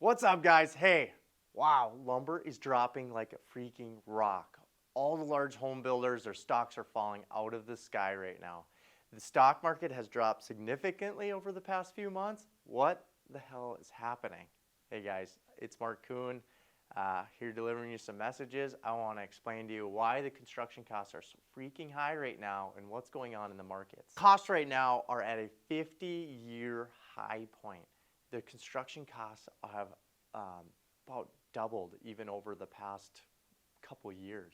What's up, guys? Hey, wow, lumber is dropping like a freaking rock. All the large home builders, their stocks are falling out of the sky right now. The stock market has dropped significantly over the past few months. What the hell is happening? Hey guys, it's Mark Kuhn, here delivering you some messages. I want to explain to you why the construction costs are so freaking high right now and what's going on in the markets. Costs right now are at a 50-year high point. The construction costs have about doubled even over the past couple years.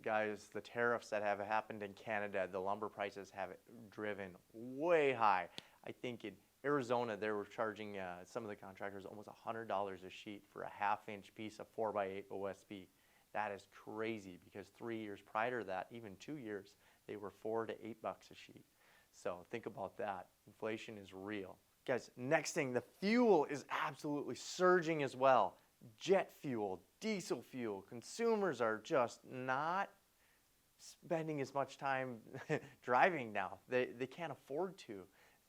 Guys, the tariffs that have happened in Canada, the lumber prices have driven way high. I think in Arizona, they were charging some of the contractors almost $100 a sheet for a half-inch piece of 4x8 OSB. That is crazy because 3 years prior to that, even 2 years, they were $4 to $8 a sheet. So think about that. Inflation is real. Guys, next thing, the fuel is absolutely surging as well. Jet fuel, diesel fuel, consumers are just not spending as much time driving now. They can't afford to.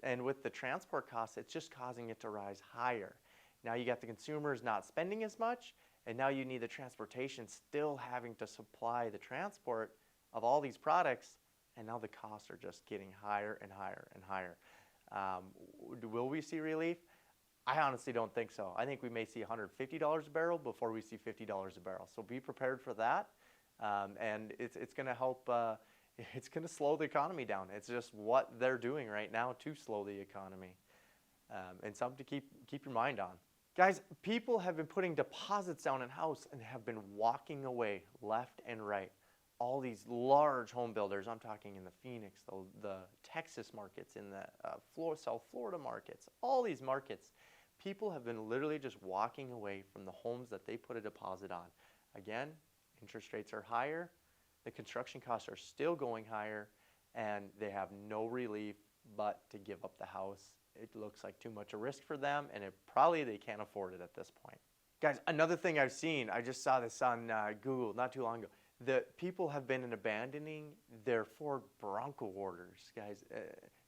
And with the transport costs, it's just causing it to rise higher. Now you got the consumers not spending as much, and now you need the transportation still having to supply the transport of all these products, and now the costs are just getting higher and higher and higher. Will we see relief? I honestly don't think so. I think we may see $150 a barrel before we see $50 a barrel. So be prepared for that. And it's going to help, it's going to slow the economy down. It's just what they're doing right now to slow the economy. And something to keep your mind on. Guys, people have been putting deposits down in house and have been walking away left and right. All these large home builders, I'm talking in the Phoenix, the Texas markets, in the South Florida markets, all these markets, people have been literally just walking away from the homes that they put a deposit on. Again, interest rates are higher, the construction costs are still going higher, and they have no relief but to give up the house. It looks like too much a risk for them, and they can't afford it at this point. Guys, another thing I've seen, I just saw this on Google not too long ago. The people have been abandoning their Ford Bronco orders. Guys,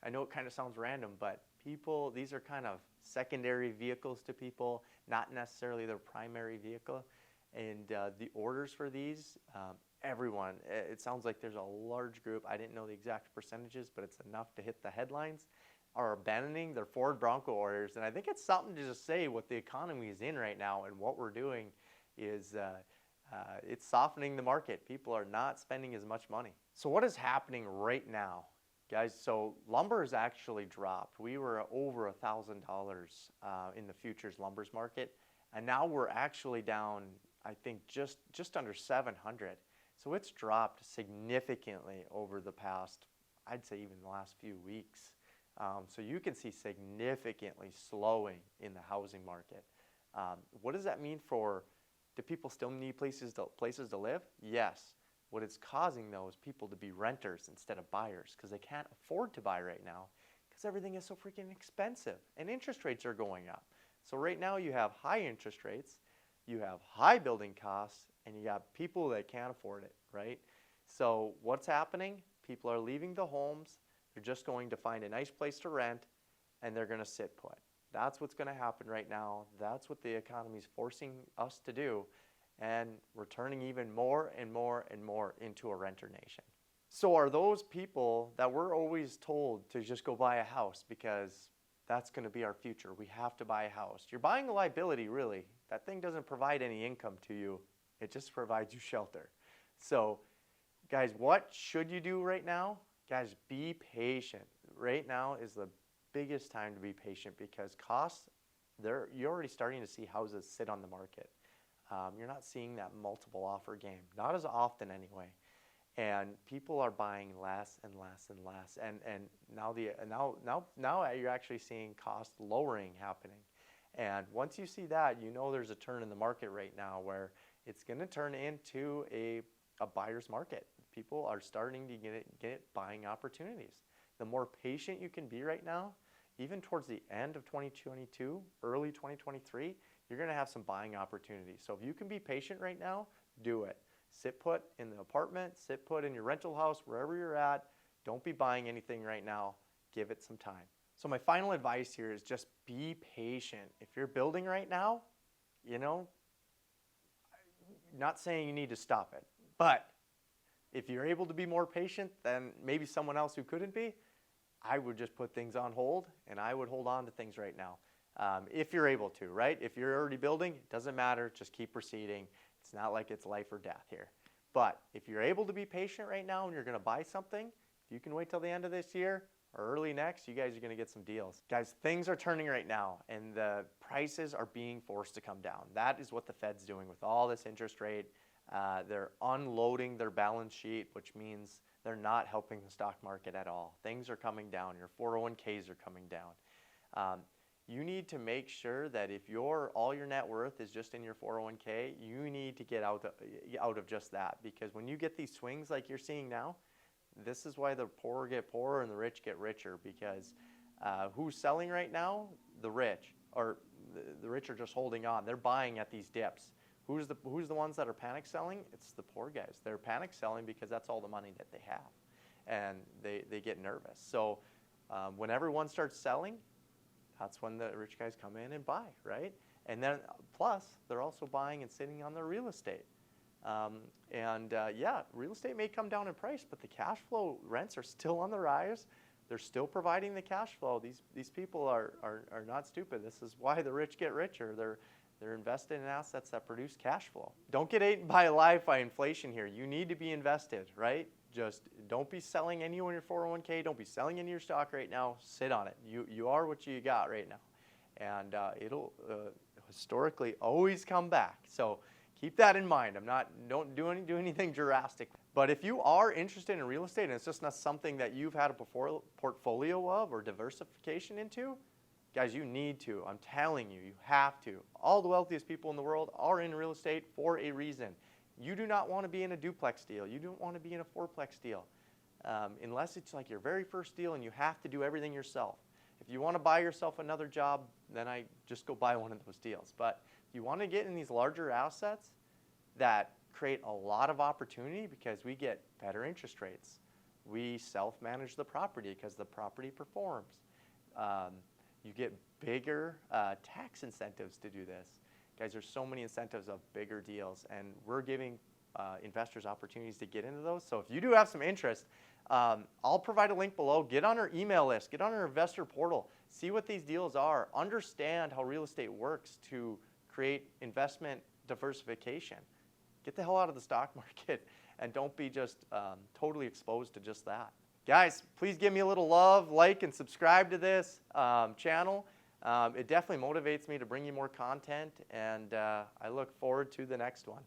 I know it kind of sounds random, but these are kind of secondary vehicles to people, not necessarily their primary vehicle. And the orders for these, everyone, it sounds like there's a large group, I didn't know the exact percentages, but it's enough to hit the headlines, are abandoning their Ford Bronco orders. And I think it's something to just say what the economy is in right now, and what we're doing is it's softening the market. People are not spending as much money. So what is happening right now? Guys, so lumber has actually dropped. We were over $1,000 in the futures lumbers market, and now we're actually down, I think, just under 700. So it's dropped significantly over the past, I'd say even the last few weeks. So you can see significantly slowing in the housing market. What does that mean for, do people still need places to live? Yes. What it's causing, though, is people to be renters instead of buyers because they can't afford to buy right now because everything is so freaking expensive and interest rates are going up. So right now you have high interest rates, you have high building costs, and you got people that can't afford it, right? So what's happening? People are leaving the homes. They're just going to find a nice place to rent, and they're going to sit put. That's what's going to happen right now. That's what the economy is forcing us to do. And we're turning even more and more and more into a renter nation. So are those people that we're always told to just go buy a house because that's going to be our future? We have to buy a house. You're buying a liability, really. That thing doesn't provide any income to you. It just provides you shelter. So, guys, what should you do right now? Guys, be patient. Right now is the biggest time to be patient because costs, you're already starting to see houses sit on the market. You're not seeing that multiple offer game, not as often anyway. And people are buying less and less and less. And now you're actually seeing cost lowering happening. And once you see that, you know there's a turn in the market right now where it's going to turn into a buyer's market. People are starting to get buying opportunities. The more patient you can be right now, even towards the end of 2022, early 2023, you're going to have some buying opportunities. So if you can be patient right now, do it. Sit put in the apartment, sit put in your rental house, wherever you're at. Don't be buying anything right now. Give it some time. So my final advice here is just be patient. If you're building right now, you know, not saying you need to stop it, but if you're able to be more patient than maybe someone else who couldn't be, I would just put things on hold and I would hold on to things right now. If you're able to, right? If you're already building, it doesn't matter, just keep proceeding. It's not like it's life or death here. But if you're able to be patient right now and you're gonna buy something, if you can wait till the end of this year or early next, you guys are gonna get some deals. Guys, things are turning right now and the prices are being forced to come down. That is what the Fed's doing with all this interest rate. They're unloading their balance sheet, which means they're not helping the stock market at all. Things are coming down. Your 401ks are coming down. You need to make sure that if all your net worth is just in your 401k, you need to get out of just that, because when you get these swings like you're seeing now, this is why the poor get poorer and the rich get richer, because who's selling right now? The rich, or the rich are just holding on. They're buying at these dips. Who's the ones that are panic selling? It's the poor guys. They're panic selling because that's all the money that they have, and they get nervous. So when everyone starts selling, that's when the rich guys come in and buy, right? And then plus they're also buying and sitting on their real estate. Yeah, real estate may come down in price, but the cash flow rents are still on the rise. They're still providing the cash flow. These people are not stupid. This is why the rich get richer. They're invested in assets that produce cash flow. Don't get eaten alive by inflation here. You need to be invested, right? Just don't be selling any of your 401k. Don't be selling any of your stock right now. Sit on it. You are what you got right now. And it'll historically always come back. So keep that in mind. Don't do anything drastic. But if you are interested in real estate and it's just not something that you've had a portfolio of or diversification into, guys, you need to. I'm telling you, you have to. All the wealthiest people in the world are in real estate for a reason. You do not want to be in a duplex deal. You don't want to be in a fourplex deal. Unless it's like your very first deal and you have to do everything yourself. If you want to buy yourself another job, then I just go buy one of those deals. But if you want to get in these larger assets that create a lot of opportunity because we get better interest rates. We self-manage the property because the property performs. You get bigger tax incentives to do this. Guys, there's so many incentives of bigger deals, and we're giving investors opportunities to get into those. So if you do have some interest, I'll provide a link below. Get on our email list. Get on our investor portal. See what these deals are. Understand how real estate works to create investment diversification. Get the hell out of the stock market and don't be just totally exposed to just that. Guys, please give me a little love, like, and subscribe to this channel. It definitely motivates me to bring you more content, and I look forward to the next one.